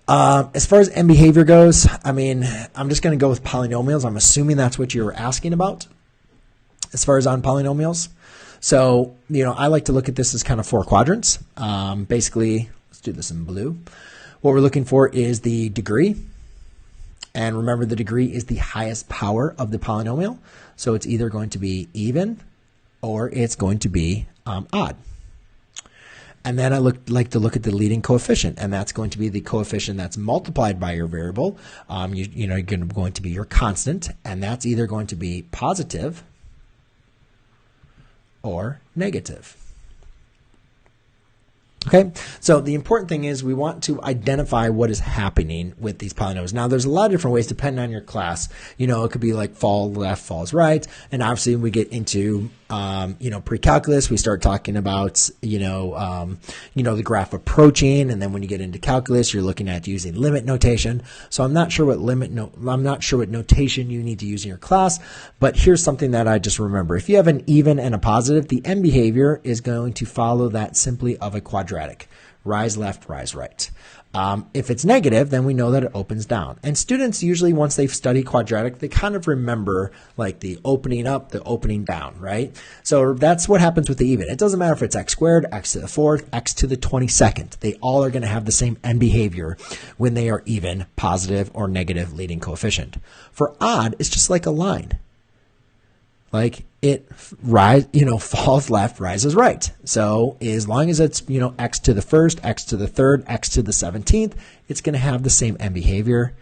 As far as end behavior goes, I mean, I'm just going to go with polynomials. I'm assuming that's what you were asking about as far as on polynomials. So, I like to look at this as kind of four quadrants. Basically, let's do this in blue. What we're looking for is the degree. And remember, the degree is the highest power of the polynomial. So it's either going to be even or it's going to be odd. And then I like to look at the leading coefficient, and that's going to be the coefficient that's multiplied by your variable. You're going to be your constant, and that's either going to be positive or negative. Okay, so the important thing is we want to identify what is happening with these polynomials. Now, there's a lot of different ways depending on your class. It could be like fall left, falls right, and obviously when we get into pre-calculus, we start talking about the graph approaching, and then when you get into calculus, you're looking at using limit notation. So I'm not sure what notation you need to use in your class, but here's something that I just remember. If you have an even and a positive, the end behavior is going to follow that simply of a quadratic. Rise left, rise right. If it's negative, then we know that it opens down. And students usually, once they've studied quadratic, they kind of remember like the opening up, the opening down, right? So that's what happens with the even. It doesn't matter if it's x squared, x to the fourth, x to the 22nd. They all are going to have the same end behavior when they are even, positive, or negative leading coefficient. For odd, it's just like a line. Like it falls left, rises right. So as long as it's, x to the first, x to the third, x to the 17th, it's going to have the same end behavior.